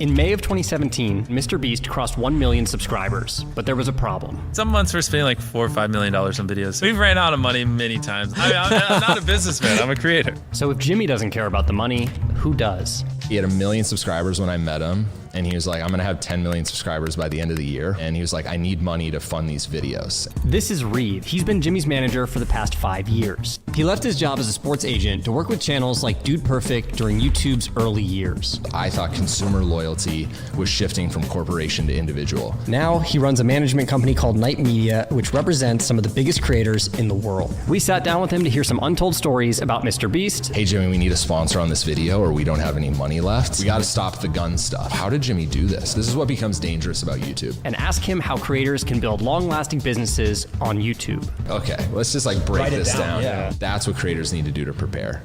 In May of 2017, MrBeast crossed 1 million subscribers, but there was a problem. Some months we're spending like $4 or $5 million on videos. We've ran out of money many times. I'm not a businessman, I'm a creator. So if Jimmy doesn't care about the money, who does? He had 1 million subscribers when I met him, and he was like, I'm gonna have 10 million subscribers by the end of the year. And he was like, I need money to fund these videos. This is Reed. He's been Jimmy's manager for the past 5 years. He left his job as a sports agent to work with channels like Dude Perfect during YouTube's early years. I thought consumer loyalty was shifting from corporation to individual. Now he runs a management company called Night Media, which represents some of the biggest creators in the world. We sat down with him to hear some untold stories about MrBeast. Hey Jimmy, we need a sponsor on this video or we don't have any money left. We gotta stop the gun stuff. How did Jimmy do this? This is what becomes dangerous about YouTube. And ask him how creators can build long-lasting businesses on YouTube. Okay, let's just like break this down. Yeah. That's what creators need to do to prepare.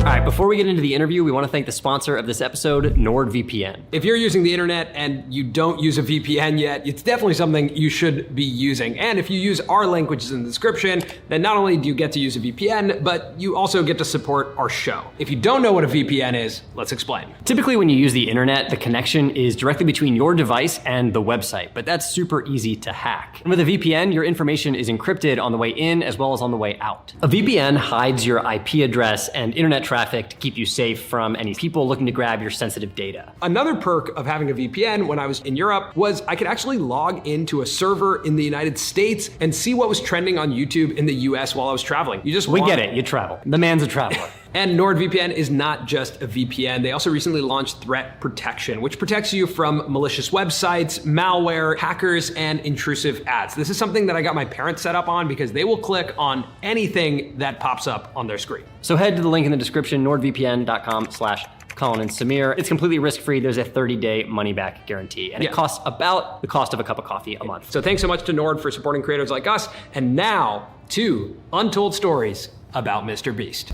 All right, before we get into the interview, we want to thank the sponsor of this episode, NordVPN. If you're using the internet and you don't use a VPN yet, it's definitely something you should be using. And if you use our link, which is in the description, then not only do you get to use a VPN, but you also get to support our show. If you don't know what a VPN is, let's explain. Typically when you use the internet, the connection is directly between your device and the website, but that's super easy to hack. And with a VPN, your information is encrypted on the way in as well as on the way out. A VPN hides your IP address and internet traffic to keep you safe from any people looking to grab your sensitive data. Another perk of having a VPN when I was in Europe was I could actually log into a server in the United States and see what was trending on YouTube in the US while I was traveling. We get it, you travel. The man's a traveler. And NordVPN is not just a VPN. They also recently launched Threat Protection, which protects you from malicious websites, malware, hackers, and intrusive ads. This is something that I got my parents set up on because they will click on anything that pops up on their screen. So head to the link in the description, nordvpn.com/Colin and Samir. It's completely risk-free. There's a 30-day money-back guarantee, and it costs about the cost of a cup of coffee a month. So thanks so much to Nord for supporting creators like us. And now to untold stories about MrBeast.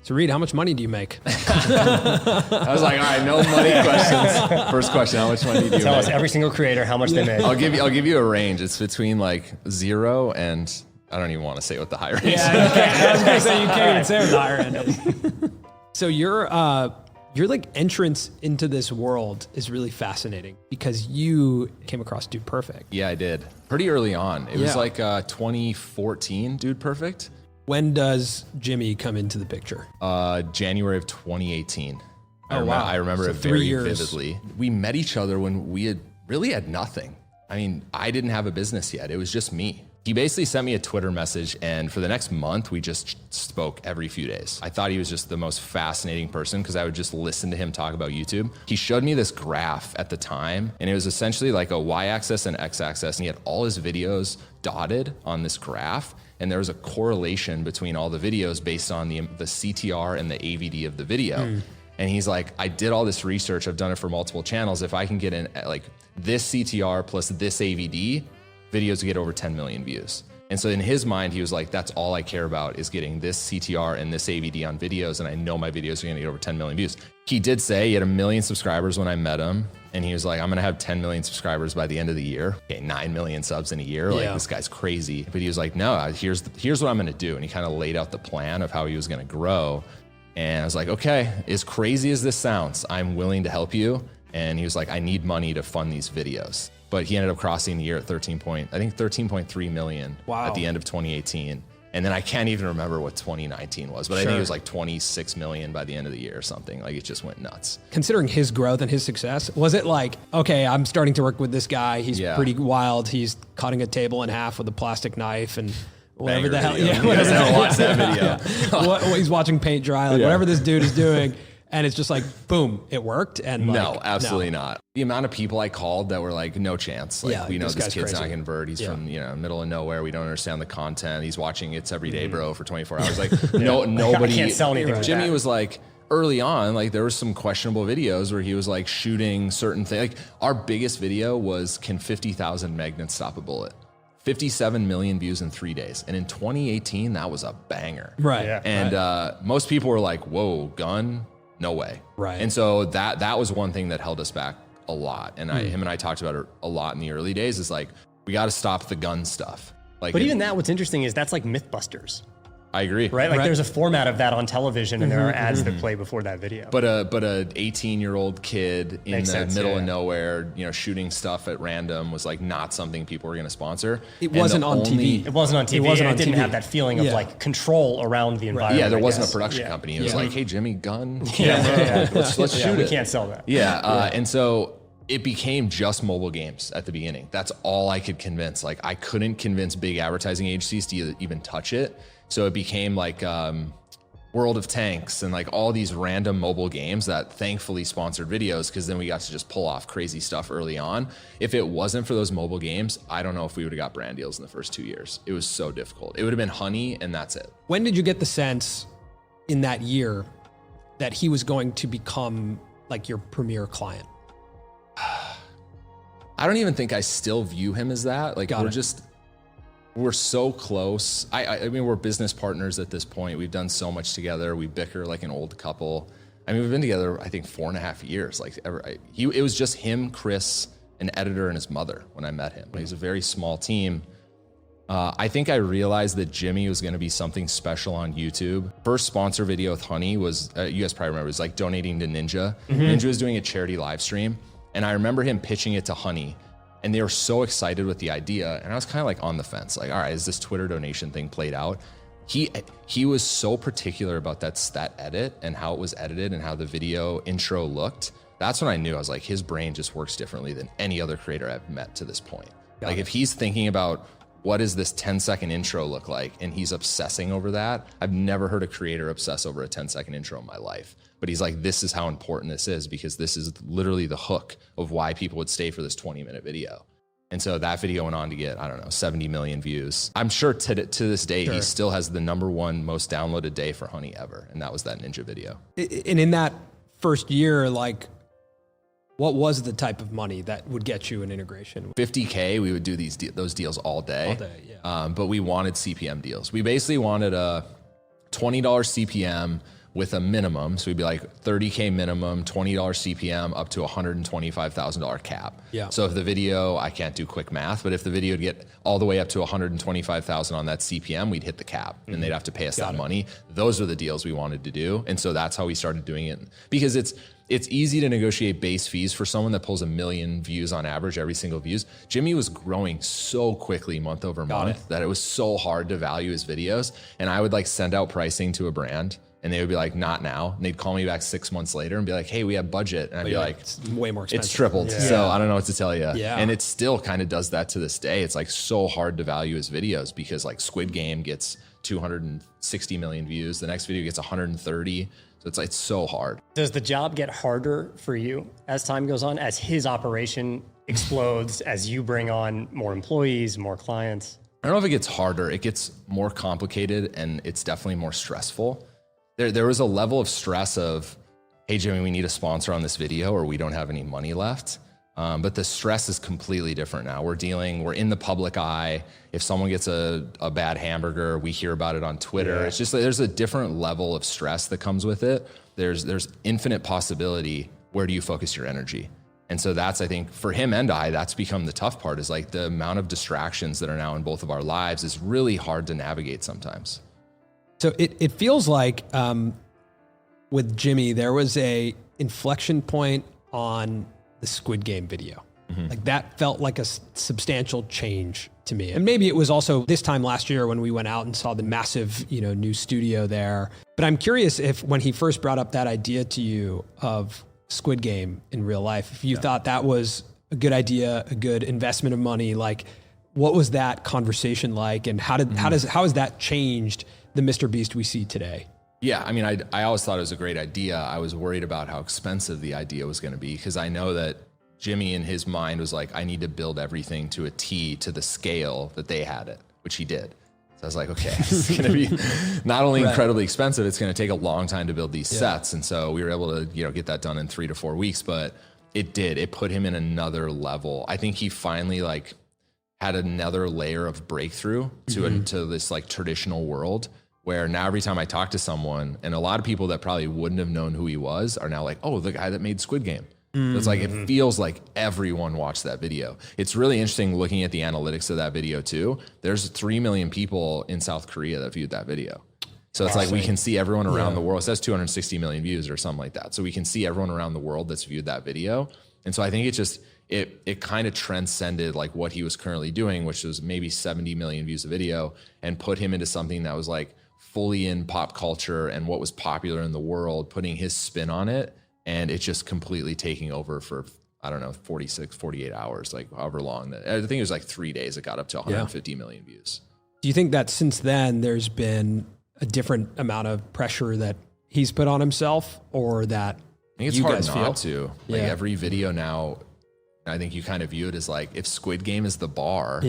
So Reed, how much money do you make? I was like, all right, no money questions. First question, how much money do you make? Tell us every single creator how much they make. I'll give you a range. It's between like 0 and I don't even want to say what the high range is. Yeah, I was gonna say you can't even say what the higher end is. So your like entrance into this world is really fascinating because you came across Dude Perfect. Yeah, I did. Pretty early on. It was like 2014, Dude Perfect. When does Jimmy come into the picture? January of 2018. Oh, wow. I remember So it very 3 years. vividly. We met each other when we had really had nothing. I mean, I didn't have a business yet. It was just me. He basically sent me a Twitter message, and for the next month, we just spoke every few days. I thought he was just the most fascinating person because I would just listen to him talk about YouTube. He showed me this graph at the time, and it was essentially like a y-axis and x-axis, and he had all his videos dotted on this graph, and there was a correlation between all the videos based on the CTR and the AVD of the video. And he's like, I did all this research, I've done it for multiple channels. If I can get in like this CTR plus this AVD, videos get over 10 million views. And so in his mind, he was like, that's all I care about is getting this CTR and this AVD on videos. And I know my videos are gonna get over 10 million views. He did say he had 1 million subscribers when I met him. And he was like, I'm gonna have 10 million subscribers by the end of the year. Okay, 9 million subs in a year. Like, this guy's crazy. But he was like, no, here's what I'm gonna do. And he kind of laid out the plan of how he was gonna grow. And I was like, okay, as crazy as this sounds, I'm willing to help you. And he was like, I need money to fund these videos. But he ended up crossing the year at 13.3 million at the end of 2018. And then I can't even remember what 2019 was, but I think it was like 26 million by the end of the year or something. Like, it just went nuts. Considering his growth and his success, was it like, okay, I'm starting to work with this guy. He's pretty wild. He's cutting a table in half with a plastic knife and whatever the hell. Video. Yeah, you guys never watched that video. He's watching paint dry, like whatever this dude is doing. And it's just like, boom, it worked. And no, absolutely not. The amount of people I called that were like, no chance. Like, we know this kid's not gonna convert. He's from, middle of nowhere. We don't understand the content. He's watching It's Every Day, Bro, for 24 hours. Like, nobody. I can't sell anything. Jimmy was like, early on, like, there were some questionable videos where he was like shooting certain things. Like, our biggest video was, can 50,000 magnets stop a bullet? 57 million views in 3 days. And in 2018, that was a banger. Right. Yeah, and most people were like, whoa, gun? No way. Right. And so that was one thing that held us back a lot. And him and I talked about it a lot in the early days, is like, we got to stop the gun stuff. Like, but even that, what's interesting is that's like Mythbusters. I agree. Right? Like there's a format of that on television and there are ads that play before that video. But a 18-year-old kid in Makes the sense, middle yeah. of nowhere, shooting stuff at random was like not something people were going to sponsor. It wasn't on TV. It wasn't on TV. wasn't and on it didn't TV. have that feeling of Yeah. like control around the environment. Yeah, there I wasn't guess. a production Yeah. company. It was Yeah. like, hey, Jimmy, gun, Yeah. camera, let's Yeah, shoot we it. can't sell that. Yeah, and so it became just mobile games at the beginning. That's all I could convince. Like I couldn't convince big advertising agencies to even touch it. So it became like World of Tanks and like all these random mobile games that thankfully sponsored videos, because then we got to just pull off crazy stuff early on. If it wasn't for those mobile games, I don't know if we would have got brand deals in the first 2 years. It was so difficult. It would have been honey and that's it. When did you get the sense in that year that he was going to become like your premier client? I don't even think I still view him as that. Like Got we're it. just, we're so close. I mean, we're business partners at this point. We've done so much together. We bicker like an old couple. I mean, we've been together, I think 4.5 years. Like it was just him, Chris, an editor, and his mother when I met him. He was a very small team. I think I realized that Jimmy was going to be something special on YouTube. First sponsor video with Honey was, you guys probably remember, it was like donating to Ninja. Ninja was doing a charity live stream. And I remember him pitching it to Honey. And they were so excited with the idea. And I was kind of like on the fence, like, all right, is this Twitter donation thing played out? He was so particular about that edit and how it was edited and how the video intro looked. That's when I knew. I was like, his brain just works differently than any other creator I've met to this point. Like if he's thinking about what does this 10-second intro look like, and he's obsessing over that. I've never heard a creator obsess over a 10-second intro in my life. But he's like, this is how important this is, because this is literally the hook of why people would stay for this 20-minute video. And so that video went on to get, I don't know, 70 million views. I'm sure to this day, he still has the #1 most downloaded day for Honey ever. And that was that Ninja video. And in that first year, like, what was the type of money that would get you an integration? $50K, we would do those deals all day. All day, yeah. But we wanted CPM deals. We basically wanted a $20 CPM with a minimum. So we'd be like $30K minimum, $20 CPM up to $125,000 cap. Yeah. So if the video, I can't do quick math, but if the video would get all the way up to $125,000 on that CPM, we'd hit the cap and they'd have to pay us that money. Those are the deals we wanted to do. And so that's how we started doing it, because it's easy to negotiate base fees for someone that pulls 1 million views on average every single views. Jimmy was growing so quickly month over month that it was so hard to value his videos. And I would like send out pricing to a brand and they would be like, not now. And they'd call me back 6 months later and be like, hey, we have budget. And I'd be like, it's way more expensive. it's tripled. So I don't know what to tell you. Yeah. And it still kind of does that to this day. It's like so hard to value his videos, because like Squid Game gets 260 million views. The next video gets 130. So it's so hard. Does the job get harder for you as time goes on, as his operation explodes, as you bring on more employees, more clients? I don't know if it gets harder. It gets more complicated, and it's definitely more stressful. There was a level of stress of, hey, Jimmy, we need a sponsor on this video or we don't have any money left. But the stress is completely different now. We're in the public eye. If someone gets a bad hamburger, we hear about it on Twitter. Yeah. It's just like there's a different level of stress that comes with it. There's infinite possibility. Where do you focus your energy? And so that's, I think, for him and I, that's become the tough part, is like the amount of distractions that are now in both of our lives is really hard to navigate sometimes. So it feels like with Jimmy, there was a inflection point on the Squid Game video. Like that felt like a substantial change to me. And maybe it was also this time last year when we went out and saw the massive, new studio there. But I'm curious if when he first brought up that idea to you of Squid Game in real life, if you thought that was a good idea, a good investment of money, like what was that conversation like, and how has that changed the MrBeast we see today? Yeah, I mean, I always thought it was a great idea. I was worried about how expensive the idea was going to be, because I know that Jimmy in his mind was like, I need to build everything to a T to the scale that they had it, which he did. So I was like, okay, it's going to be not only incredibly expensive, it's going to take a long time to build these sets. And so we were able to, get that done in 3 to 4 weeks, but it put him in another level. I think he finally had another layer of breakthrough to this like traditional world, where now every time I talk to someone, and a lot of people that probably wouldn't have known who he was are now like, oh, the guy that made Squid Game. So it's like, it feels like everyone watched that video. It's really interesting looking at the analytics of that video too. There's 3 million people in South Korea that viewed that video. So it's like we can see everyone around the world. It says 260 million views or something like that. So we can see everyone around the world that's viewed that video. And so I think it kind of transcended like what he was currently doing, which was maybe 70 million views a video, and put him into something that was like fully in pop culture and what was popular in the world, putting his spin on it. And it's just completely taking over for, I don't know, 46, 48 hours, like however long. I think it was like 3 days. It got up to 150 million views. Do you think that since then there's been a different amount of pressure that he's put on himself, or that I think it's you hard guys not feel? to. Like every video now, I think you kind of view it as like, if Squid Game is the bar,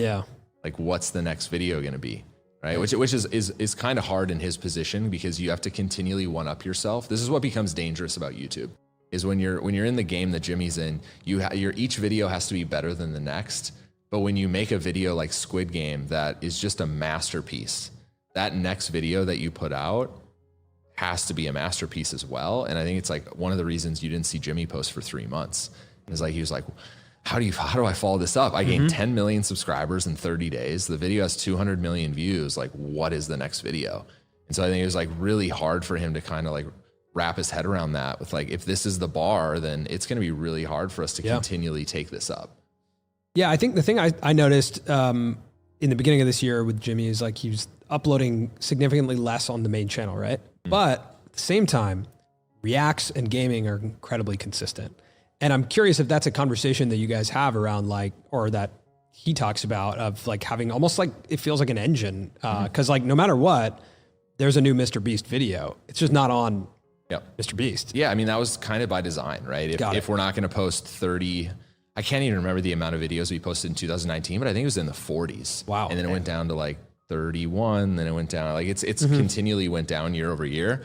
like what's the next video going to be? Right. Which is kind of hard in his position, because you have to continually one up yourself. This is what becomes dangerous about YouTube, is when you're in the game that Jimmy's in, your each video has to be better than the next. But when you make a video like Squid Game that is just a masterpiece, that next video that you put out has to be a masterpiece as well. And I think it's like one of the reasons you didn't see Jimmy post for 3 months. It's like, he was like, how do I follow this up? I gained 10 million subscribers in 30 days. The video has 200 million views. Like, what is the next video? And so I think it was like really hard for him to kind of like wrap his head around that, with like, if this is the bar, then it's going to be really hard for us to continually take this up. Yeah. I think the thing I noticed in the beginning of this year with Jimmy is like, he was uploading significantly less on the main channel, right? But at the same time, reacts and gaming are incredibly consistent. And I'm curious if that's a conversation that you guys have around, like, or that he talks about, of like having almost like, it feels like an engine. Cause like no matter what, there's a new MrBeast video. It's just not on MrBeast. Yeah. I mean, that was kind of by design, right? If we're not going to post 30, I can't even remember the amount of videos we posted in 2019, but I think it was in the 40s. Wow. And then it went down to like 31, then it went down. Like it's continually went down year over year,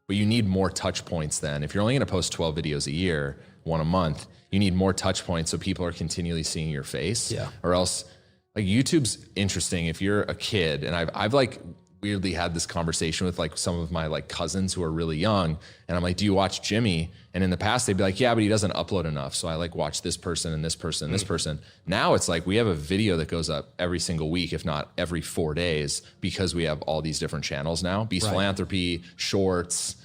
but you need more touch points then. If you're only going to post 12 videos a year, one a month, you need more touch points so people are continually seeing your face. Or else, like, YouTube's interesting if you're a kid, and I've like weirdly had this conversation with like some of my like cousins who are really young, and I'm like, do you watch Jimmy? And in the past they'd be like, yeah, but he doesn't upload enough, so I like watch this person and this person and this person. Now it's like we have a video that goes up every single week, if not every 4 days, because we have all these different channels now: Beast Philanthropy, Shorts,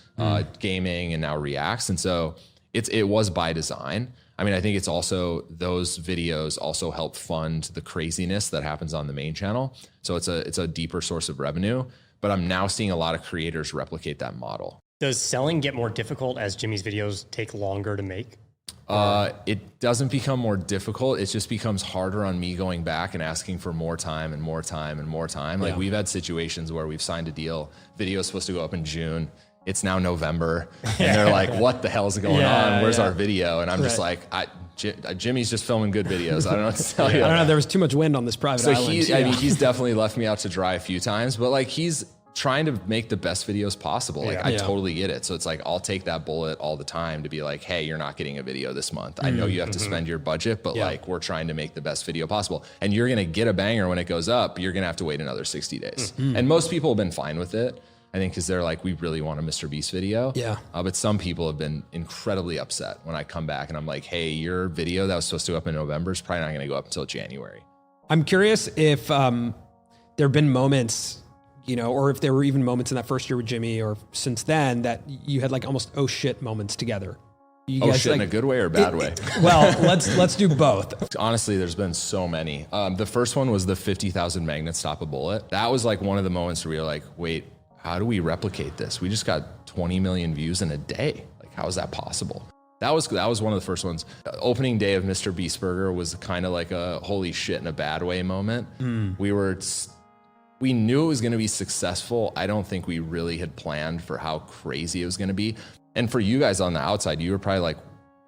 gaming, and now Reacts. And so it was by design. I mean, I think it's also, those videos also help fund the craziness that happens on the main channel. So it's a deeper source of revenue, but I'm now seeing a lot of creators replicate that model. Does selling get more difficult as Jimmy's videos take longer to make? It doesn't become more difficult. It just becomes harder on me going back and asking for more time and more time and more time. Like, we've had situations where we've signed a deal, video's supposed to go up in June. It's now November, and they're like, what the hell is going on? Where's our video? And I'm just like, Jimmy's just filming good videos. I don't know what to tell you. I don't know. There was too much wind on this private island. I mean, he's definitely left me out to dry a few times, but like, he's trying to make the best videos possible. Like, I totally get it. So it's like, I'll take that bullet all the time to be like, hey, you're not getting a video this month. I know you have to spend your budget, but like, we're trying to make the best video possible. And you're going to get a banger when it goes up. You're going to have to wait another 60 days. And most people have been fine with it, I think, because they're like, we really want a MrBeast video. But some people have been incredibly upset when I come back and I'm like, hey, your video that was supposed to go up in November is probably not going to go up until January. I'm curious if there have been moments, you know, or if there were even moments in that first year with Jimmy or since then that you had like almost oh shit moments together. You oh guys, shit, like, in a good way or a bad way? Well, let's do both. Honestly, there's been so many. The first one was the 50,000 magnets stop a bullet. That was like one of the moments where we were like, wait, how do we replicate this? We just got 20 million views in a day. Like, how is that possible? That was one of the first ones. Opening day of MrBeast Burger was kind of like a holy shit in a bad way moment. We knew it was going to be successful. I don't think we really had planned for how crazy it was going to be. And for you guys on the outside, you were probably like,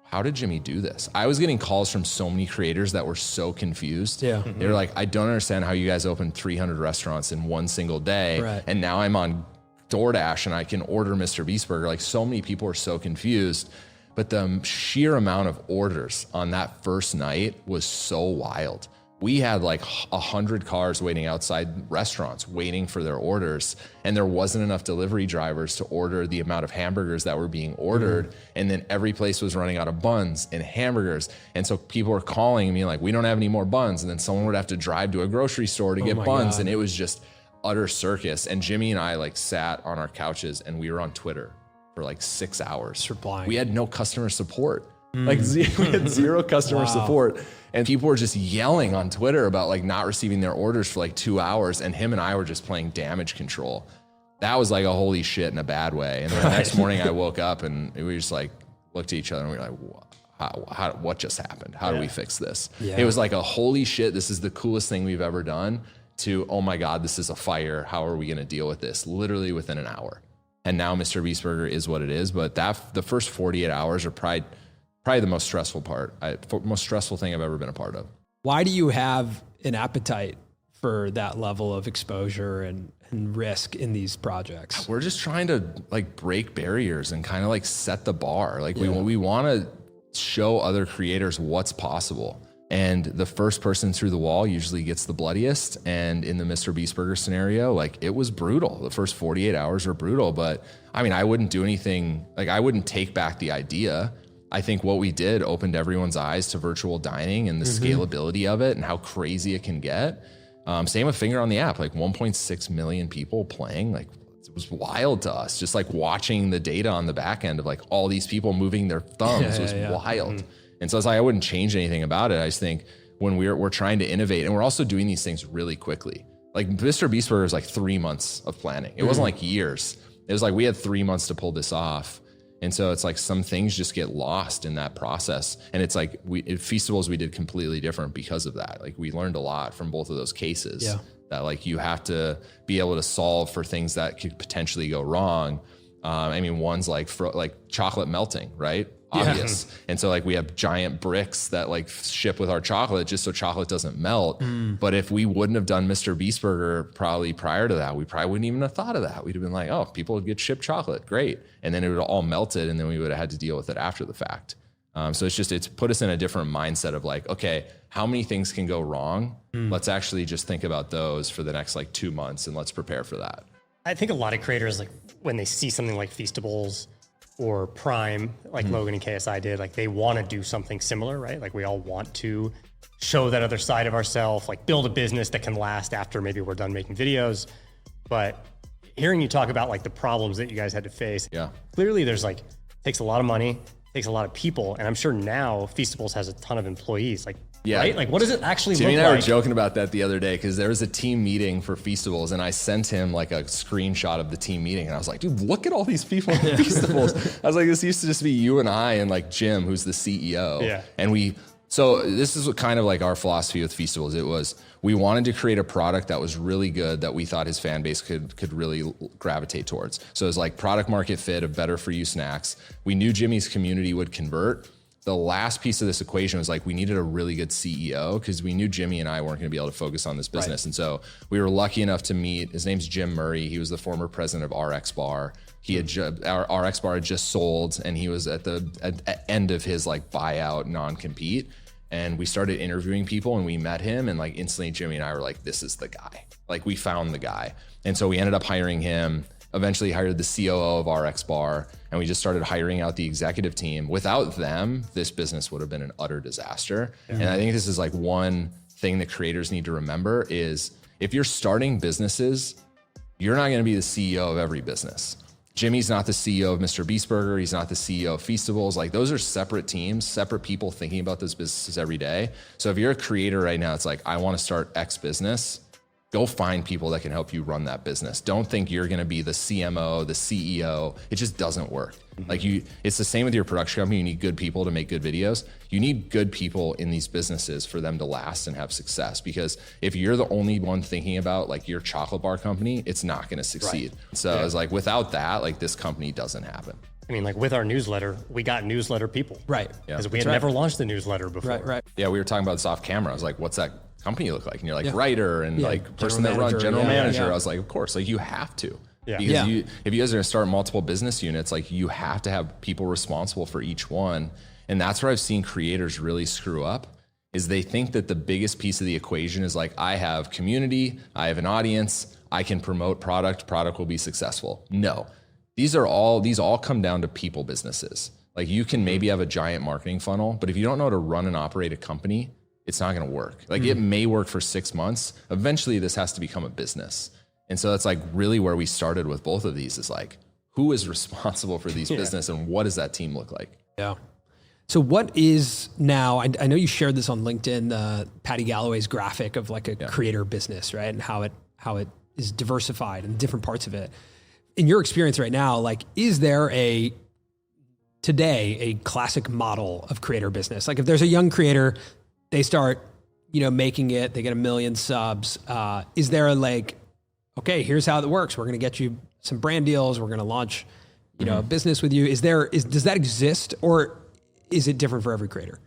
how did Jimmy do this? I was getting calls from so many creators that were so confused. They were like, I don't understand how you guys opened 300 restaurants in one single day. And now I'm on DoorDash and I can order MrBeast Burger. Like, so many people are so confused. But the sheer amount of orders on that first night was so wild. We had like 100 cars waiting outside restaurants, waiting for their orders. And there wasn't enough delivery drivers to order the amount of hamburgers that were being ordered. And then every place was running out of buns and hamburgers. And so people were calling me like, we don't have any more buns. And then someone would have to drive to a grocery store to get buns. And it was just utter circus. And Jimmy and I like sat on our couches and we were on Twitter for like 6 hours. Replying. We had no customer support. Like we had zero customer support. And people were just yelling on Twitter about like not receiving their orders for like 2 hours. And him and I were just playing damage control. That was like a holy shit in a bad way. And then the next morning I woke up and we just like looked at each other and we were like, what just happened? How do we fix this? Yeah. It was like a holy shit, this is the coolest thing we've ever done, to, oh my God, this is a fire. How are we going to deal with this? Literally within an hour. And now MrBeast Burger is what it is. But the first 48 hours are probably the most stressful part. Most stressful thing I've ever been a part of. Why do you have an appetite for that level of exposure and risk in these projects? We're just trying to like break barriers and kind of like set the bar. Like we want to show other creators what's possible. And the first person through the wall usually gets the bloodiest. And in the MrBeast Burger scenario, like it was brutal. The first 48 hours were brutal, but I mean, I wouldn't do anything. Like I wouldn't take back the idea. I think what we did opened everyone's eyes to virtual dining and the scalability of it and how crazy it can get. Same with Finger on the app, like 1.6 million people playing. Like it was wild to us. Just like watching the data on the back end of like all these people moving their thumbs was wild. And so it's like, I wouldn't change anything about it. I just think when we're trying to innovate, and we're also doing these things really quickly. Like MrBeast Burger was like 3 months of planning. It wasn't like years. It was like, we had 3 months to pull this off. And so it's like some things just get lost in that process. And it's like at Feastables, we did completely different because of that. Like we learned a lot from both of those cases that like you have to be able to solve for things that could potentially go wrong. I mean, one's like chocolate melting, right? Obvious. And so like we have giant bricks that like ship with our chocolate just so chocolate doesn't melt. But if we wouldn't have done MrBeast Burger probably prior to that, we probably wouldn't even have thought of that. We'd have been like, oh, people would get shipped chocolate. Great. And then it would have all melted and then we would have had to deal with it after the fact. So it's put us in a different mindset of like, okay, how many things can go wrong? Let's actually just think about those for the next like 2 months and let's prepare for that. I think a lot of creators, like when they see something like Feastables or Prime, like Logan and KSI did, like they want to do something similar, right? Like we all want to show that other side of ourselves, like build a business that can last after maybe we're done making videos. But hearing you talk about like the problems that you guys had to face, clearly there's like, takes a lot of money, takes a lot of people. And I'm sure now Feastables has a ton of employees. Like, right? Like what does it actually Jimmy look and I like? were joking about that the other day because there was a team meeting for Feastables and I sent him like a screenshot of the team meeting and I was like, dude, look at all these people in Feastables. I was like, this used to just be you and I and like Jim, who's the CEO. Yeah. And so this is what kind of like our philosophy with Feastables. It was, we wanted to create a product that was really good that we thought his fan base could really gravitate towards. So it was like product market fit of better for you snacks. We knew Jimmy's community would convert. The last piece of this equation was like, we needed a really good CEO because we knew Jimmy and I weren't going to be able to focus on this business. Right. And so we were lucky enough to meet, his name's Jim Murray. He was the former president of RX Bar. He had our RX Bar had just sold and he was at the end of his like buyout non-compete. And we started interviewing people and we met him and like instantly Jimmy and I were like, this is the guy. Like we found the guy. And so we ended up hiring him, eventually hired the COO of RX Bar, and we just started hiring out the executive team. Without them, this business would have been an utter disaster. And I think this is like one thing that creators need to remember is if you're starting businesses, you're not going to be the CEO of every business. Jimmy's not the CEO of MrBeast Burger. He's not the CEO of Feastables. Like those are separate teams, separate people thinking about those businesses every day. So if you're a creator right now, it's like, I want to start X business. Go find people that can help you run that business. Don't think you're going to be the CMO, the CEO. It just doesn't work. Like it's the same with your production company. You need good people to make good videos. You need good people in these businesses for them to last and have success. Because if you're the only one thinking about like your chocolate bar company, it's not going to succeed. Right. So it's like without that, like this company doesn't happen. I mean, like with our newsletter, we got newsletter people. Right. Because we had never launched the newsletter before. Right. Yeah, we were talking about this off camera. I was like, what's that company look like? And you're like, writer and like person that runs general manager. I was like, of course, like you have to. Because if you guys are gonna start multiple business units, like you have to have people responsible for each one. And that's where I've seen creators really screw up is they think that the biggest piece of the equation is like, I have community, I have an audience, I can promote product will be successful. No, these all come down to people businesses. Like you can maybe have a giant marketing funnel, but if you don't know how to run and operate a company, it's not going to work. Like it may work for 6 months. Eventually this has to become a business. And so that's like really where we started with both of these is like, who is responsible for these business and what does that team look like? Yeah. So what is now, I know you shared this on LinkedIn, Patty Galloway's graphic of like a creator business, right? And how it is diversified and different parts of it. In your experience right now, like, is there today a classic model of creator business? Like if there's a young creator, they start, making it, they get 1 million subs. Is there okay, here's how it works. We're going to get you some brand deals. We're going to launch, a business with you. Does that exist, or is it different for every creator?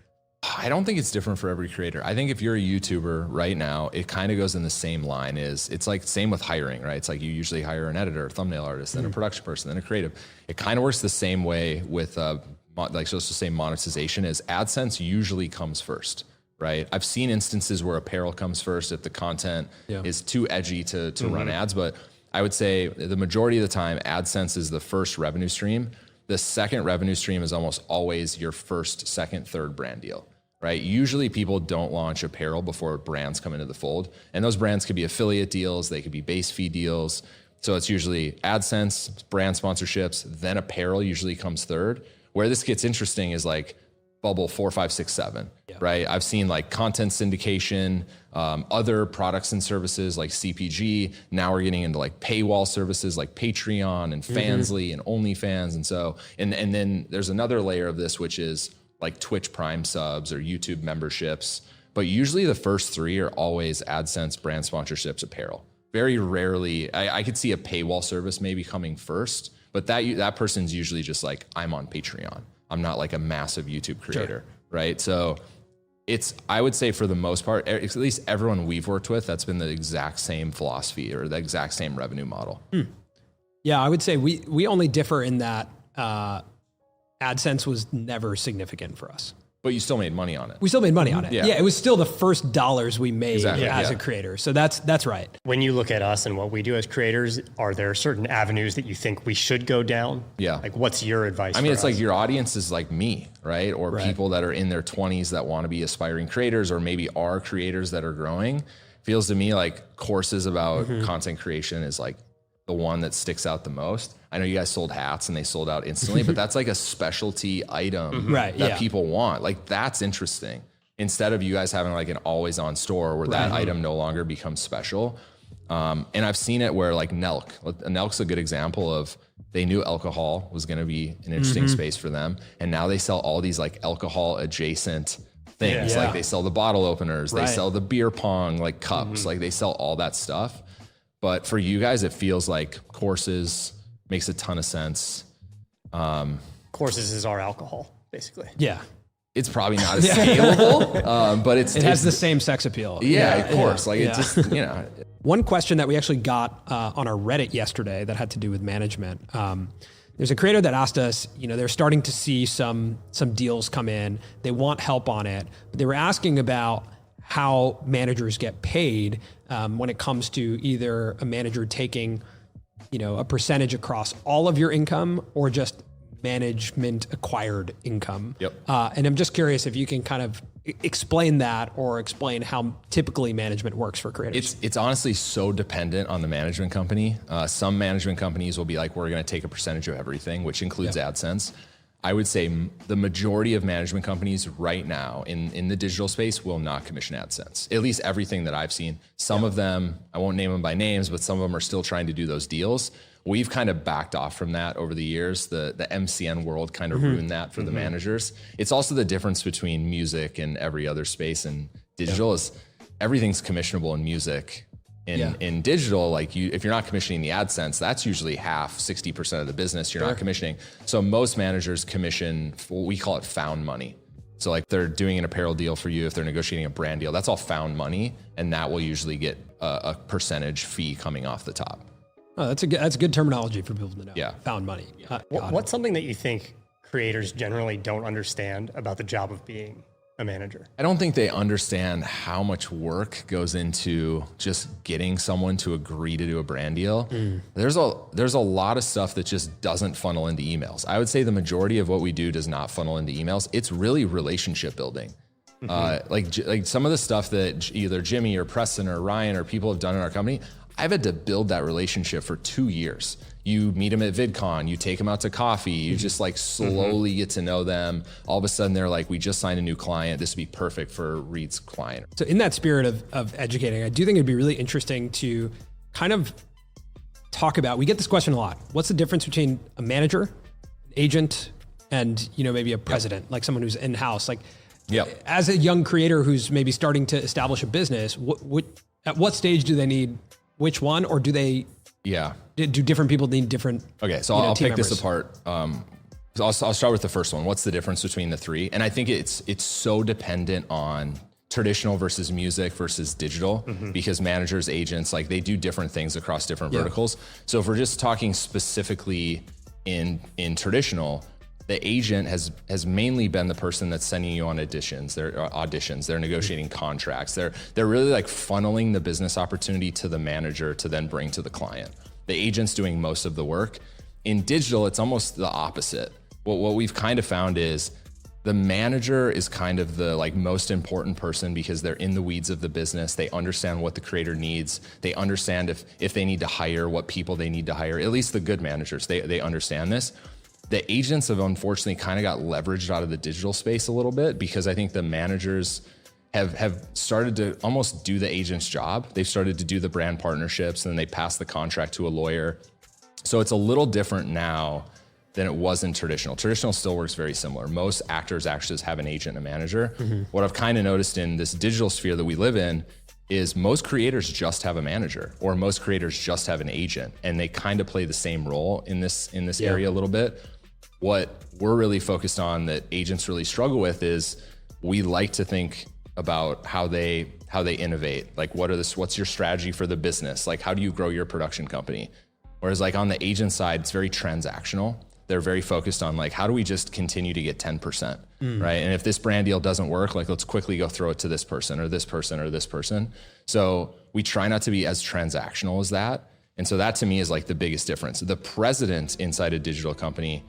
I don't think it's different for every creator. I think if you're a YouTuber right now, it kind of goes in the same line. It's like same with hiring, right? It's like you usually hire an editor, a thumbnail artist, then a production person, then a creative. It kind of works the same way with let's just say monetization is AdSense usually comes first, right? I've seen instances where apparel comes first if the content is too edgy to run ads, but I would say the majority of the time, AdSense is the first revenue stream. The second revenue stream is almost always your first, second, third brand deal, right? Usually people don't launch apparel before brands come into the fold. And those brands could be affiliate deals, they could be base fee deals. So it's usually AdSense, brand sponsorships, then apparel usually comes third. Where this gets interesting is like bubble 4, 5, 6, 7, right? I've seen like content syndication, other products and services like CPG. Now we're getting into like paywall services like Patreon and Fansly and OnlyFans. And so, and then there's another layer of this, which is like Twitch Prime subs or YouTube memberships. But usually the first 3 are always AdSense, brand sponsorships, apparel. Very rarely, I could see a paywall service maybe coming first, but that person's usually just like, I'm on Patreon. I'm not like a massive YouTube creator, right? So I would say for the most part, at least everyone we've worked with, that's been the exact same philosophy or the exact same revenue model. Yeah, I would say we only differ in that AdSense was never significant for us. But you still made money on it. We still made money on it. Yeah. Yeah, it was still the first dollars we made Exactly, as a creator. So that's right. When you look at us and what we do as creators, are there certain avenues that you think we should go down? Yeah. Like, what's your advice? I mean, for it's us? like your audience is like me, right? Or people that are in their 20s that want to be aspiring creators or maybe are creators that are growing. Feels to me like courses about content creation is like the one that sticks out the most. I know you guys sold hats and they sold out instantly, but that's like a specialty item that people want. Like that's interesting. Instead of you guys having like an always on store where that item no longer becomes special. And I've seen it where like Nelk's a good example of they knew alcohol was going to be an interesting space for them. And now they sell all these like alcohol adjacent things. Like they sell the bottle openers, they sell the beer pong, like cups, like they sell all that stuff. But for you guys, it feels like courses makes a ton of sense. Courses is our alcohol, basically. Yeah. It's probably not as scalable, but it has the same sex appeal. Yeah, of course. Like it just, One question that we actually got on our Reddit yesterday that had to do with management. There's a creator that asked us, they're starting to see some deals come in. They want help on it. But they were asking about how managers get paid when it comes to either a manager taking, a percentage across all of your income or just management acquired income. Yep. And I'm just curious if you can kind of explain that or explain how typically management works for creators. It's honestly so dependent on the management company. Some management companies will be like, we're going to take a percentage of everything, which includes AdSense. I would say the majority of management companies right now in the digital space will not commission AdSense. At least everything that I've seen. Some of them, I won't name them by names, but some of them are still trying to do those deals. We've kind of backed off from that over the years. The MCN world kind of ruined that for the managers. It's also the difference between music and every other space, and digital is everything's commissionable in music. In digital, like if you're not commissioning the AdSense, that's usually half, 60% of the business you're not commissioning. So most managers commission, we call it found money. So like they're doing an apparel deal for you, if they're negotiating a brand deal, that's all found money, and that will usually get a percentage fee coming off the top. Oh, that's good terminology for people to know. Yeah. Found money. What's something that you think creators generally don't understand about the job of being a manager? I don't think they understand how much work goes into just getting someone to agree to do a brand deal. There's a lot of stuff that just doesn't funnel into emails. I would say the majority of what we do does not funnel into emails. It's really relationship building. Like some of the stuff that either Jimmy or Preston or Ryan or people have done in our company, I've had to build that relationship for 2 years. You meet them at VidCon, you take them out to coffee, you just like slowly get to know them. All of a sudden they're like, we just signed a new client. This would be perfect for Reed's client. So in that spirit of educating, I do think it'd be really interesting to kind of talk about, we get this question a lot. What's the difference between a manager, agent, and maybe a president, like someone who's in-house? Like as a young creator who's maybe starting to establish a business, at what stage do they need which one, or do they do different people need different? Okay, so I'll pick this apart. I'll start with the first one. What's the difference between the three? And I think it's so dependent on traditional versus music versus digital, because managers, agents, like they do different things across different verticals. So if we're just talking specifically in traditional, the agent has mainly been the person that's sending you on auditions. They're negotiating contracts. They're really like funneling the business opportunity to the manager to then bring to the client. The agent's doing most of the work. In digital, it's almost the opposite. What we've kind of found is the manager is kind of the like most important person, because they're in the weeds of the business. They understand what the creator needs. They understand if they need to hire, what people they need to hire. At least the good managers, they understand this. The agents have unfortunately kind of got leveraged out of the digital space a little bit, because I think the managers have started to almost do the agent's job. They've started to do the brand partnerships, and then they pass the contract to a lawyer. So it's a little different now than it was in traditional. Traditional still works very similar. Most actors actually have an agent and a manager. What I've kind of noticed in this digital sphere that we live in is most creators just have a manager, or most creators just have an agent, and they kind of play the same role in this area a little bit. What we're really focused on that agents really struggle with is we like to think about how they innovate. Like what's your strategy for the business? Like how do you grow your production company? Whereas like on the agent side, it's very transactional. They're very focused on like, how do we just continue to get 10%, right? And if this brand deal doesn't work, like let's quickly go throw it to this person or this person or this person. So we try not to be as transactional as that. And so that to me is like the biggest difference. The president inside a digital company,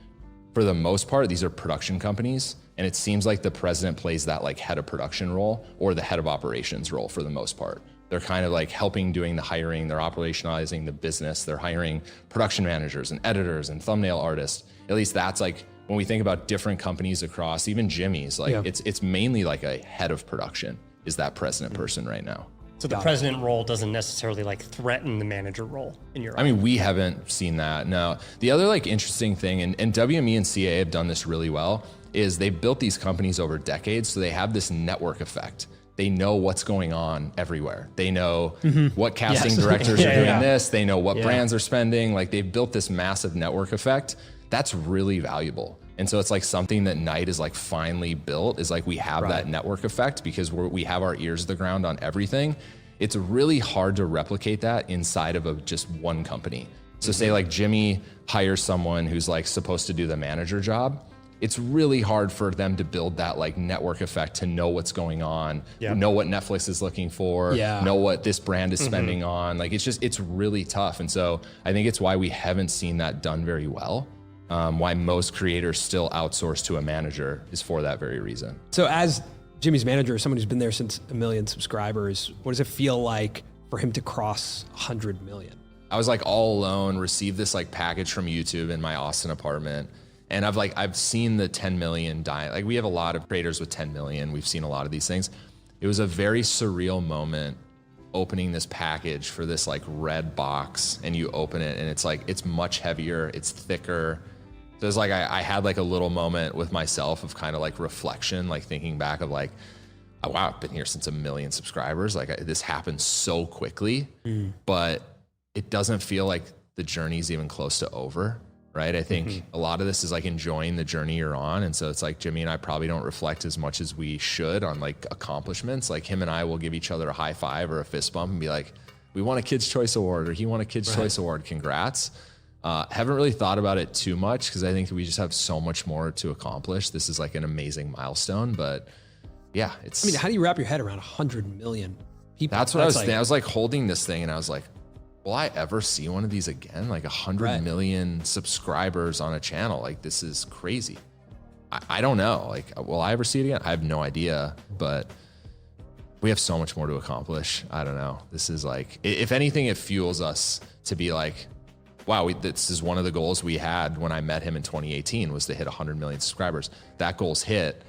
for the most part, these are production companies. And it seems like the president plays that like head of production role or the head of operations role for the most part. They're kind of like helping doing the hiring, they're operationalizing the business, they're hiring production managers and editors and thumbnail artists. At least that's like, when we think about different companies across, even Jimmy's, like it's mainly like a head of production is that president person right now. So the president role doesn't necessarily like threaten the manager role in your I mean, we haven't seen that, no. The other like interesting thing, and WME and CA have done this really well, is they've built these companies over decades, so they have this network effect. They know what's going on everywhere. They know what casting directors are doing this. They know what brands are spending. Like they've built this massive network effect. That's really valuable. And so it's like something that Knight is like finally built, is like we have that network effect because we have our ears to the ground on everything. It's really hard to replicate that inside of just one company. So say like Jimmy hires someone who's like supposed to do the manager job. It's really hard for them to build that like network effect to know what's going on, know what Netflix is looking for, know what this brand is spending on. Like it's really tough. And so I think it's why we haven't seen that done very well. Why most creators still outsource to a manager is for that very reason. So as Jimmy's manager, someone who's been there since 1 million subscribers, what does it feel like for him to cross 100 million? I was like all alone, received this like package from YouTube in my Austin apartment. And I've seen the 10 million die. Like we have a lot of creators with 10 million. We've seen a lot of these things. It was a very surreal moment opening this package for this like red box, and you open it and it's like, it's much heavier, it's thicker. So it's like, I had like a little moment with myself of kind of like reflection, like thinking back of like, oh, wow, I've been here since 1 million subscribers. Like this happened so quickly, but it doesn't feel like the journey's even close to over. Right. I think a lot of this is like enjoying the journey you're on. And so it's like Jimmy and I probably don't reflect as much as we should on like accomplishments. Like him and I will give each other a high five or a fist bump and be like, we won a Kids Choice Award, or he won a Kids Choice Award. Congrats. Haven't really thought about it too much because I think we just have so much more to accomplish. This is like an amazing milestone, but yeah, it's. I mean, how do you wrap your head around 100 million people? That's what I was thinking. I was like holding this thing and I was like, will I ever see one of these again? Like 100 million subscribers on a channel. Like this is crazy. I don't know. Like, will I ever see it again? I have no idea, but We have so much more to accomplish. I don't know. This is like, if anything, it fuels us to be like, wow, this is one of the goals we had when I met him in 2018 was to hit 100 million subscribers. That goal's hit,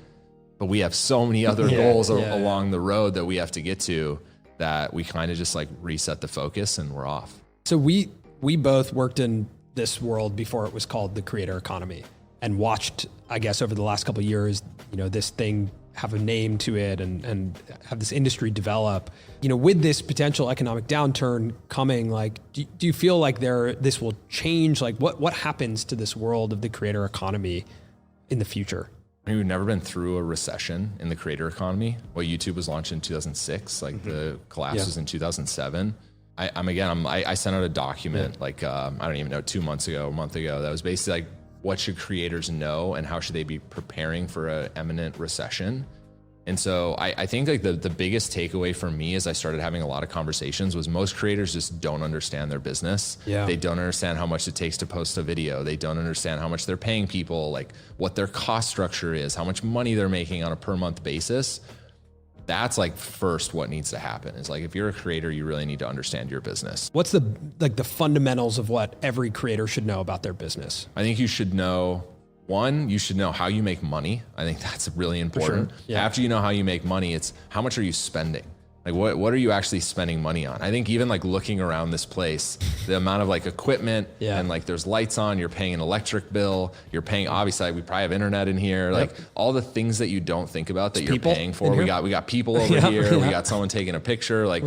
but we have so many other goals along the road that we have to get to that we kind of just like reset the focus and we're off. So we both worked in this world before it was called the creator economy and watched, I guess, over the last couple of years, this thing have a name to it and have this industry develop. With this potential economic downturn coming, like, do you feel like this will change? Like what happens to this world of the creator economy in the future? I mean, we've never been through a recession in the creator economy. Well, YouTube was launched in 2006, like the collapse was in 2007. I sent out a document I don't even know, 2 months ago, a month ago, that was basically like, what should creators know and how should they be preparing for an imminent recession? And so I think like the biggest takeaway for me as I started having a lot of conversations was most creators just don't understand their business. Yeah. They don't understand how much it takes to post a video. They don't understand how much they're paying people, like what their cost structure is, how much money they're making on a per month basis. That's like first what needs to happen is like, if you're a creator, you really need to understand your business. What's the fundamentals of what every creator should know about their business? I think you should know, one, you should know how you make money. I think that's really important. Sure. Yeah. After you know how you make money, it's how much are you spending? Like what are you actually spending money on? I think even like looking around this place, the amount of like equipment and like there's lights on, you're paying an electric bill, you're paying, obviously we probably have internet in here, like all the things that you don't think about that you're paying for. We got people over here, we got someone taking a picture, like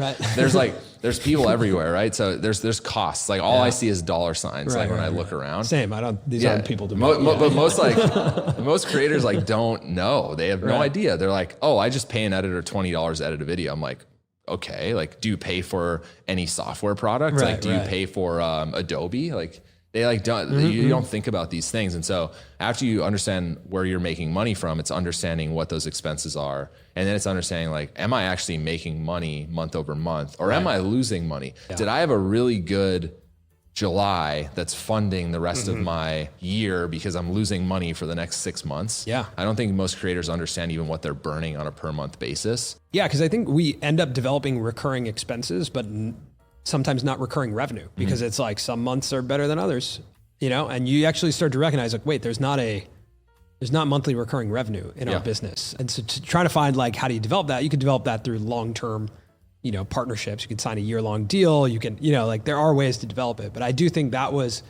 there's people everywhere, right? So there's costs. Like all I see is dollar signs when I look around. Same, these aren't people to me. But most creators like don't know. They have no idea. They're like, oh, I just pay an editor $20 to edit a video. I'm like, okay, like, do you pay for any software product? Like, do you pay for Adobe? Like, they like don't, you don't think about these things. And so after you understand where you're making money from, it's understanding what those expenses are. And then it's understanding like, am I actually making money month over month or am I losing money? Yeah. Did I have a really good July that's funding the rest of my year because I'm losing money for the next 6 months? Yeah. I don't think most creators understand even what they're burning on a per month basis. Yeah, because I think we end up developing recurring expenses, but sometimes not recurring revenue because it's like some months are better than others, and you actually start to recognize like, wait, there's not monthly recurring revenue in our business. And so trying to find like, how do you develop that? You could develop that through long-term partnerships. You could sign a year-long deal. You can, like there are ways to develop it. But I do think that was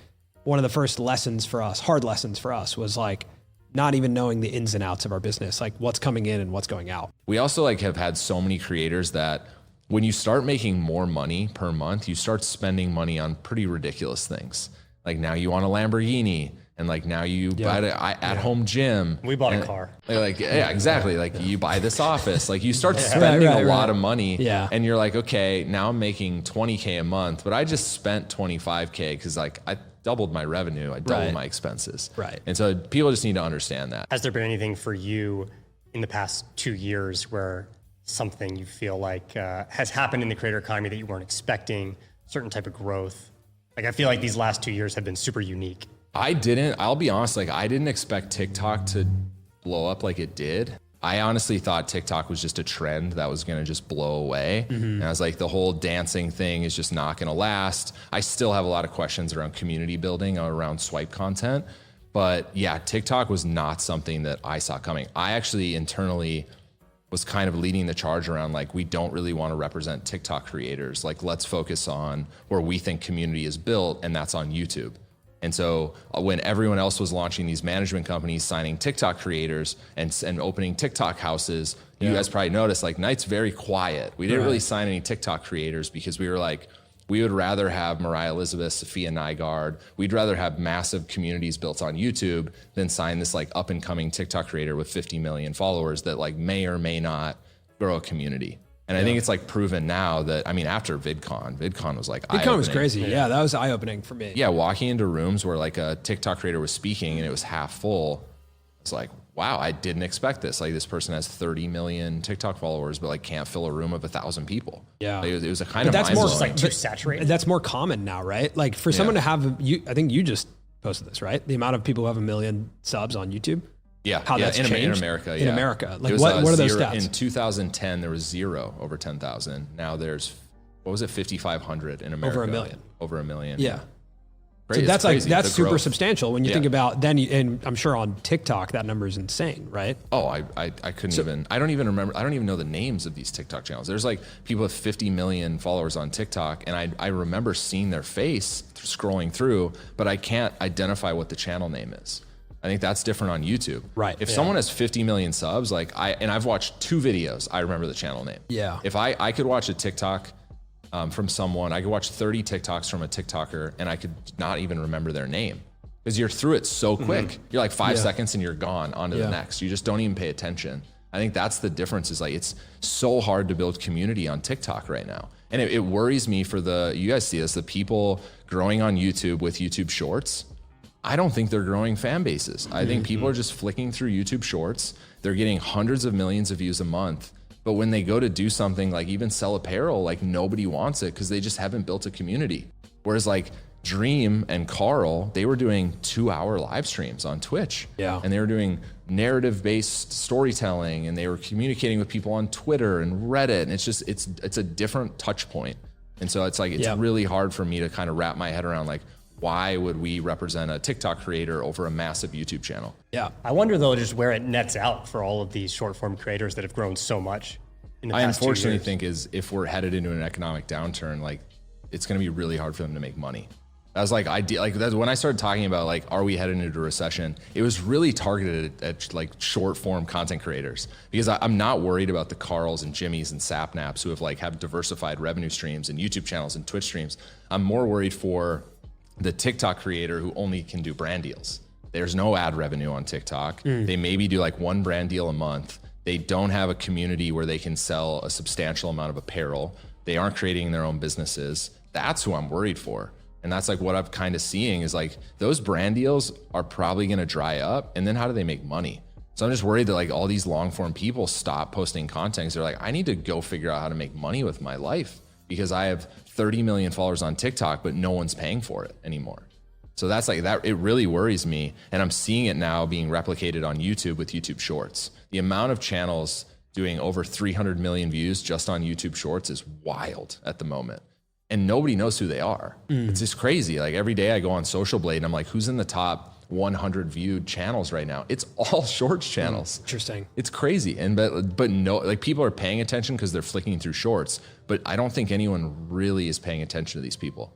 one of the first lessons for us, hard lessons for us, was like not even knowing the ins and outs of our business, like what's coming in and what's going out. We also like have had so many creators that when you start making more money per month, you start spending money on pretty ridiculous things. Like now you want a Lamborghini. And like now you buy an at-home gym. We bought a car. Like yeah, exactly. Like you buy this office. Like you start spending a lot of money. Yeah. And you're like, okay, now I'm making $20K a month, but I just spent $25K because like I doubled my revenue. I doubled my expenses. Right. And so people just need to understand that. Has there been anything for you in the past 2 years where something you feel like has happened in the creator economy that you weren't expecting, certain type of growth? Like I feel like these last 2 years have been super unique. I'll be honest, like I didn't expect TikTok to blow up like it did. I honestly thought TikTok was just a trend that was going to just blow away. And I was like, the whole dancing thing is just not going to last. I still have a lot of questions around community building, around swipe content. But yeah, TikTok was not something that I saw coming. I actually internally was kind of leading the charge around like, we don't really want to represent TikTok creators. Like, let's focus on where we think community is built, and that's on YouTube. And so when everyone else was launching these management companies, signing TikTok creators and opening TikTok houses, you guys probably noticed like Knight's very quiet. We didn't really sign any TikTok creators because we were like, we would rather have Mariah Elizabeth, Sophia Nygaard. We'd rather have massive communities built on YouTube than sign this like up and coming TikTok creator with 50 million followers that like may or may not grow a community. And I think it's like proven now that, I mean, after VidCon was like VidCon was crazy. Yeah, that was eye-opening for me. Yeah, walking into rooms where like a TikTok creator was speaking and it was half full, it's like, wow, I didn't expect this. Like this person has 30 million TikTok followers, but like can't fill a room of 1,000 people. Yeah. Like, it was a kind of that's more mind-blowing. Like too saturated. That's more common now, right? Like for someone to have, I think you just posted this, right? The amount of people who have 1 million subs on YouTube. Yeah, how that's in changed America. In Yeah. America, like It was, what are those zero, stats? In 2010, there was 0 over 10,000. Now there's, what was it, 5,500 in America. Over a million. Over a million. Yeah. Crazy. So that's It's crazy, that's the super growth. substantial when you think about then, and I'm sure on TikTok that number is insane, right? Oh, I couldn't even, I don't even remember, I don't even know the names of these TikTok channels. There's like people with 50 million followers on TikTok, and I remember seeing their face scrolling through, but I can't identify what the channel name is. I think that's different on YouTube. Right. If someone has 50 million subs, like I've watched 2 videos, I remember the channel name. Yeah. If I could watch a TikTok from someone, I could watch 30 TikToks from a TikToker and I could not even remember their name because you're through it so quick. You're like 5 seconds and you're gone on to the next. You just don't even pay attention. I think that's the difference, is like, it's so hard to build community on TikTok right now. And it worries me for you guys see this, the people growing on YouTube with YouTube Shorts. I don't think they're growing fan bases. I think people are just flicking through YouTube Shorts. They're getting hundreds of millions of views a month. But when they go to do something like even sell apparel, like nobody wants it because they just haven't built a community. Whereas like Dream and Carl, they were doing 2-hour live streams on Twitch. Yeah. And they were doing narrative-based storytelling, and they were communicating with people on Twitter and Reddit. And it's just, it's a different touch point. And so it's like, it's really hard for me to kind of wrap my head around, like, why would we represent a TikTok creator over a massive YouTube channel? Yeah. I wonder though, just where it nets out for all of these short form creators that have grown so much in the I past 2 unfortunately years. think is if we're headed into an economic downturn, like it's going to be really hard for them to make money. That was like that's when I started talking about like, are we headed into a recession? It was really targeted at like short form content creators, because I'm not worried about the Carls and Jimmys and Sapnaps who have diversified revenue streams and YouTube channels and Twitch streams. I'm more worried for the TikTok creator who only can do brand deals. There's no ad revenue on TikTok. They maybe do like 1 brand deal a month. They don't have a community where they can sell a substantial amount of apparel. They aren't creating their own businesses. That's who I'm worried for. And that's like what I'm kind of seeing is like those brand deals are probably going to dry up. And then how do they make money? So I'm just worried that like all these long form people stop posting content. They're like, I need to go figure out how to make money with my life because I have 30 million followers on TikTok, but no one's paying for it anymore. So that's like that. It really worries me. And I'm seeing it now being replicated on YouTube with YouTube Shorts. The amount of channels doing over 300 million views just on YouTube Shorts is wild at the moment. And nobody knows who they are. It's just crazy. Like every day I go on Social Blade and I'm like, who's in the top 100 viewed channels right now? It's all Shorts channels. Interesting. It's crazy. And but no, like people are paying attention because they're flicking through Shorts, but I don't think anyone really is paying attention to these people.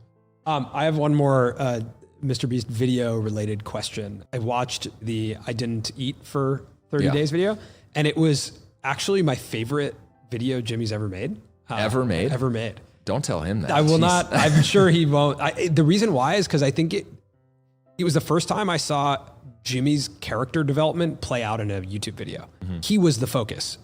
I have one more MrBeast video related question. I watched the I Didn't Eat for 30 Days video, and it was actually my favorite video Jimmy's ever made. Ever made? Ever made. Don't tell him that. I will Jeez. not. I'm sure he won't. The reason why is because I think it was the first time I saw Jimmy's character development play out in a YouTube video. He was the focus.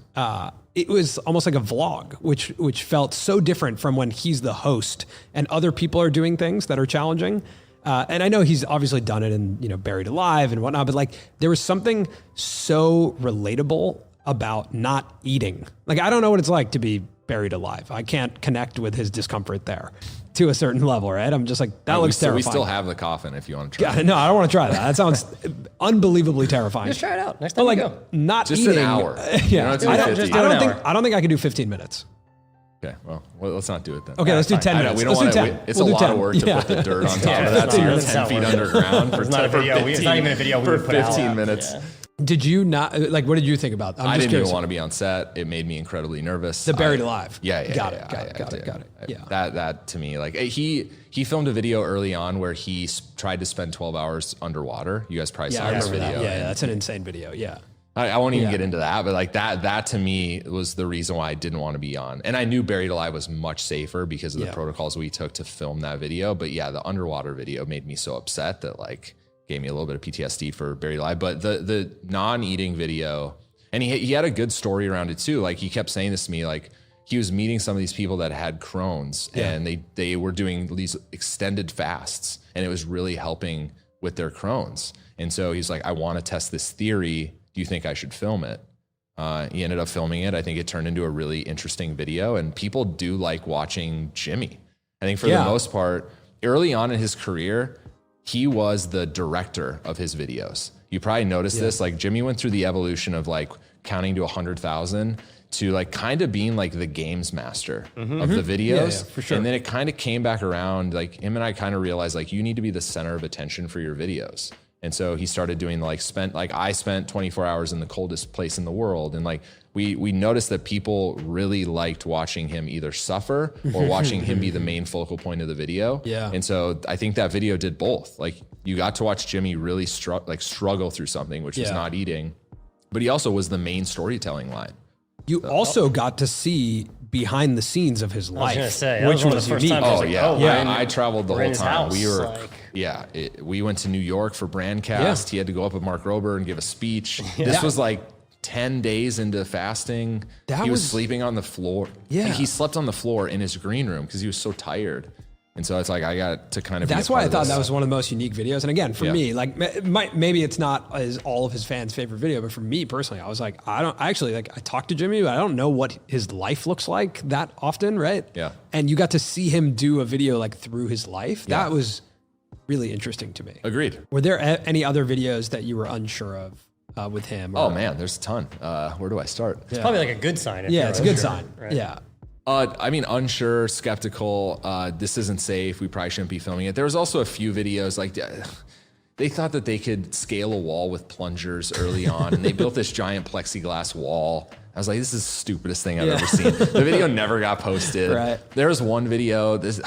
It was almost like a vlog, which felt so different from when he's the host and other people are doing things that are challenging. And I know he's obviously done it in, Buried Alive and whatnot, but like there was something so relatable about not eating. Like, I don't know what it's like to be buried alive. I can't connect with his discomfort there to a certain level, right? I'm just like, that looks terrifying. We still have the coffin if you want to try it. No, I don't want to try that. That sounds unbelievably terrifying. Just try it out next time But you like go. not Just eating. an hour. Yeah, don't do 50. Just do an hour. I don't think I could do 15 minutes. Okay, well, let's not do it then. Okay, let's do 10 I know, minutes. we don't Let's do want 10. to. It's We'll a do lot 10. of work to put the dirt on top Yeah, of that. So you're that's 10 not feet worth it. underground for It's not a video. It's not even a video we would put out. 15 minutes. Yeah. Did you not, like, what did you think about? I didn't even want to be on set. It made me incredibly nervous. The Buried Alive. Yeah. Got it. Yeah. That to me, like he filmed a video early on where he tried to spend 12 hours underwater. You guys probably saw I this remember video. that. Yeah, that's an insane video. Yeah. I won't even get into that, but like that to me was the reason why I didn't want to be on. And I knew Buried Alive was much safer because of the protocols we took to film that video. But yeah, the underwater video made me so upset that like gave me a little bit of PTSD for Buried Alive. But the non-eating video, and he had a good story around it too. Like he kept saying this to me, like he was meeting some of these people that had Crohn's and they were doing these extended fasts and it was really helping with their Crohn's. And so he's like, I want to test this theory. Do you think I should film it? He ended up filming it. I think it turned into a really interesting video and people do like watching Jimmy. I think for the most part, early on in his career, he was the director of his videos. you probably noticed this, like Jimmy went through the evolution of like counting to 100,000 to like kind of being like the games master of the videos. Yeah, for sure. And then it kind of came back around, like him and I kind of realized like you need to be the center of attention for your videos. And so he started doing I spent 24 hours in the coldest place in the world. And like, we noticed that people really liked watching him either suffer or watching him be the main focal point of the video. Yeah. And so I think that video did both. Like you got to watch Jimmy really struggle through something, which was not eating, but he also was the main storytelling line. You also got to see behind the scenes of his life, gonna say, that which was one of was the first unique. times I was like, I traveled the we're in whole his time. house, We were, like- we went to New York for Brandcast. He had to go up with Mark Rober and give a speech. This was like 10 days into fasting. He was sleeping on the floor. Yeah. He slept on the floor in his green room because he was so tired. And so it's like, I got to kind of That's why I thought that was one of the most unique videos. And again, for me, like maybe it's not as all of his fans' favorite video, but for me personally, I was like, I talked to Jimmy, but I don't know what his life looks like that often, right? Yeah. And you got to see him do a video like through his life. That was really interesting to me. Agreed. Were there any other videos that you were unsure of with him? Oh man, there's a ton. Where do I start? It's probably like a good sign. Yeah, it's a good sign. Right? Yeah. I mean, unsure, skeptical. This isn't safe. We probably shouldn't be filming it. There was also a few videos like they thought that they could scale a wall with plungers early on, and they built this giant plexiglass wall. I was like, this is the stupidest thing I've ever seen. The video never got posted. Right. There was one video. This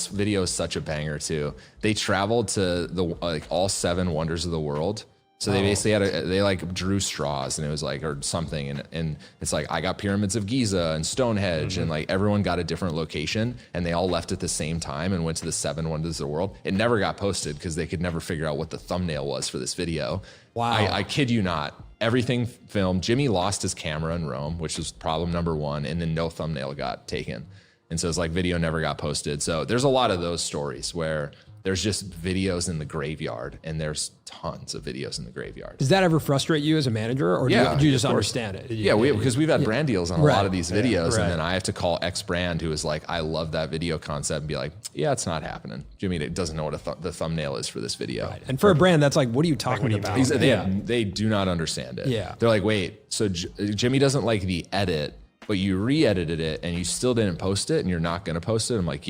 video is such a banger too. They traveled to all 7 wonders of the world. So they basically they like drew straws, and it was like, or something. And it's like, I got Pyramids of Giza and Stonehenge, and like everyone got a different location, and they all left at the same time and went to the 7 wonders of the world. It never got posted because they could never figure out what the thumbnail was for this video. Wow. I kid you not. Everything filmed. Jimmy lost his camera in Rome, which was problem number 1. And then no thumbnail got taken. And so it's like video never got posted. So there's a lot of those stories where there's just videos in the graveyard, and there's tons of videos in the graveyard. Does that ever frustrate you as a manager, or do you just understand it? Because we've had brand deals on a lot of these videos, right. and then I have to call X brand who is like, I love that video concept, and be like, yeah, it's not happening. Jimmy doesn't know what the thumbnail is for this video. Right. And for a brand, that's like, what are you talking about? They do not understand it. Yeah. They're like, wait, so Jimmy doesn't like the edit, but you re-edited it and you still didn't post it, and you're not going to post it. I'm like,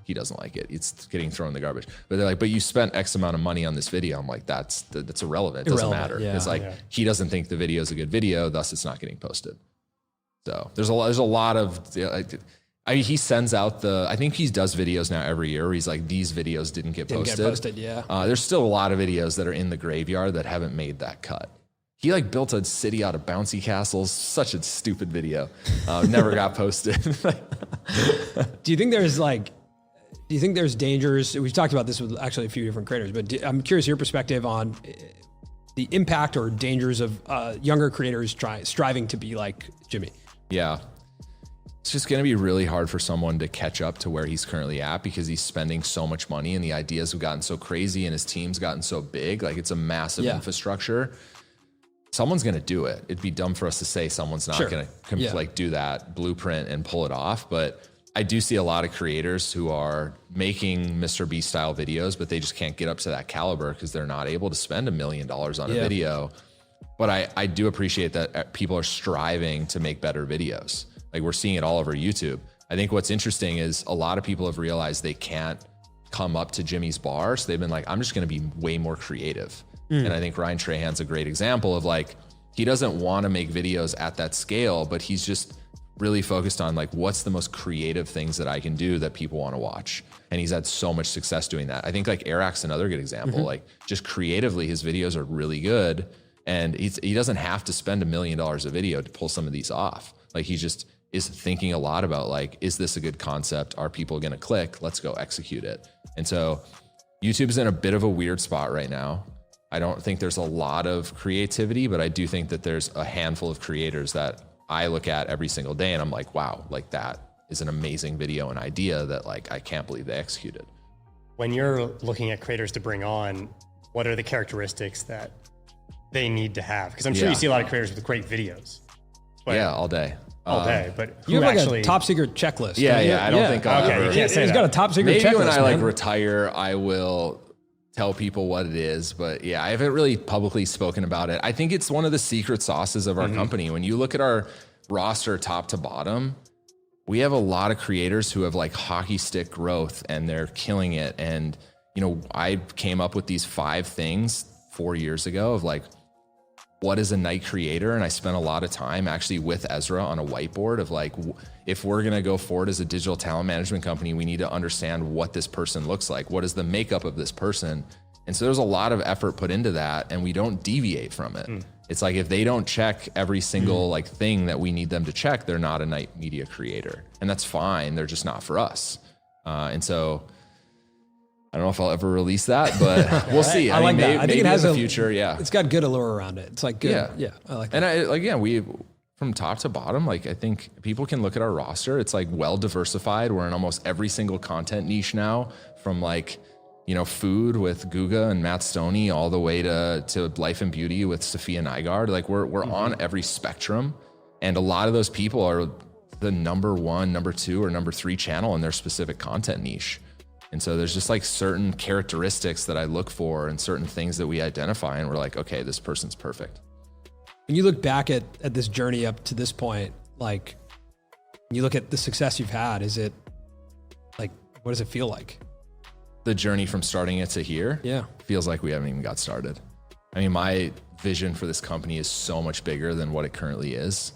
he doesn't like it. It's getting thrown in the garbage. But they're like, but you spent X amount of money on this video. I'm like, that's irrelevant. It doesn't matter. Yeah. It's like, he doesn't think the video is a good video, thus it's not getting posted. So there's a lot of, he sends out I think he does videos now every year where he's like, these videos didn't get posted. There's still a lot of videos that are in the graveyard that haven't made that cut. He like built a city out of bouncy castles. Such a stupid video. Never got posted. Do you think there's dangers? We've talked about this with actually a few different creators, but I'm curious your perspective on the impact or dangers of younger creators striving to be like Jimmy. Yeah. It's just going to be really hard for someone to catch up to where he's currently at, because he's spending so much money and the ideas have gotten so crazy and his team's gotten so big. Like, it's a massive infrastructure. Someone's going to do it. It'd be dumb for us to say someone's not going to like do that blueprint and pull it off. But I do see a lot of creators who are making MrBeast style videos, but they just can't get up to that caliber because they're not able to spend $1 million on a video. But I do appreciate that people are striving to make better videos. Like, we're seeing it all over YouTube. I think what's interesting is a lot of people have realized they can't come up to Jimmy's bar. So they've been like, I'm just going to be way more creative. And I think Ryan Trahan's a great example of like, he doesn't want to make videos at that scale, but he's just really focused on like, what's the most creative things that I can do that people want to watch. And he's had so much success doing that. I think like Erac's another good example. Like, just creatively, his videos are really good. And he doesn't have to spend $1 million a video to pull some of these off. Like, he just is thinking a lot about like, is this a good concept? Are people going to click? Let's go execute it. And so YouTube's in a bit of a weird spot right now. I don't think there's a lot of creativity, but I do think that there's a handful of creators that I look at every single day and I'm like, wow, like that is an amazing video and idea that like, I can't believe they executed. When you're looking at creators to bring on, what are the characteristics that they need to have? Because I'm sure you see a lot of creators with great videos. Yeah, all day. But who you have like actually a top secret checklist. Yeah, I don't think I'll Okay, ever. you can't say He's that. got a top secret Maybe checklist. when I like man. retire, I will tell people what it is, but yeah, I haven't really publicly spoken about it. I think it's one of the secret sauces of our company. When you look at our roster top to bottom, we have a lot of creators who have like hockey stick growth and they're killing it. And, you know, I came up with these 5 things 4 years ago of like, what is a night creator? And I spent a lot of time actually with Ezra on a whiteboard of like, if we're going to go forward as a digital talent management company, we need to understand what this person looks like. What is the makeup of this person? And so there's a lot of effort put into that and we don't deviate from it. It's like, if they don't check every single like thing that we need them to check, they're not a night media creator, and that's fine. They're just not for us. And so I don't know if I'll ever release that, but we'll see. I like that. I think it has in the future. Yeah. It's got good allure around it. It's like good. Yeah. I like that. And again, we, from top to bottom, like I think people can look at our roster. It's like well diversified. We're in almost every single content niche now, from like, you know, food with Guga and Matt Stoney all the way to life and beauty with Sophia Nygaard. Like we're on every spectrum. And a lot of those people are the number 1, number 2, or number 3 channel in their specific content niche. And so there's just like certain characteristics that I look for and certain things that we identify, and we're like, okay, this person's perfect. When you look back at this journey up to this point, like when you look at the success you've had, is it like, what does it feel like? The journey from starting it to here feels like we haven't even got started. I mean, my vision for this company is so much bigger than what it currently is.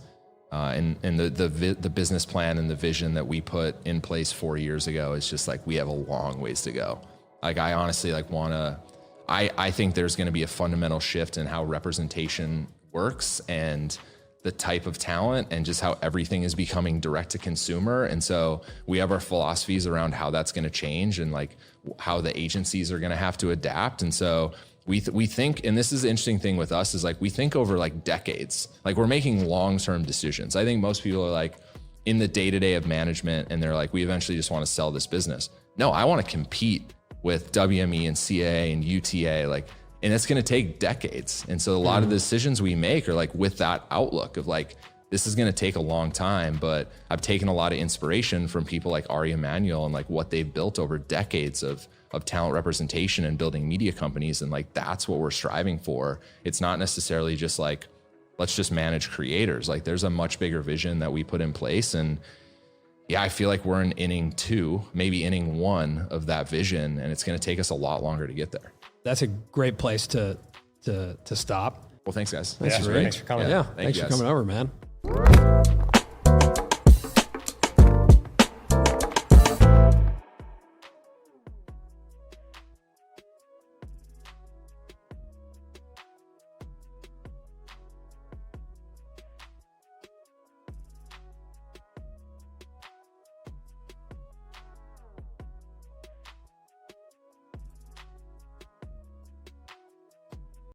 And the business plan and the vision that we put in place 4 years ago is just like, we have a long ways to go. Like, I honestly like I think there's going to be a fundamental shift in how representation works and the type of talent and just how everything is becoming direct to consumer. And so we have our philosophies around how that's going to change and like how the agencies are going to have to adapt. And so we think, and this is the interesting thing with us, is like, we think over like decades, like we're making long-term decisions. I think most people are like in the day-to-day of management and they're like, we eventually just want to sell this business. No, I want to compete with WME and CA and UTA, like, and it's going to take decades. And so a lot of the decisions we make are like with that outlook of like, this is going to take a long time, but I've taken a lot of inspiration from people like Ari Emanuel and like what they've built over decades of talent representation and building media companies. And like, that's what we're striving for. It's not necessarily just like, let's just manage creators. Like, there's a much bigger vision that we put in place. And yeah, I feel like we're in inning 2, maybe inning 1 of that vision. And it's going to take us a lot longer to get there. That's a great place to stop. Well, thanks guys. Thanks for coming. Yeah. Thanks for coming over, man.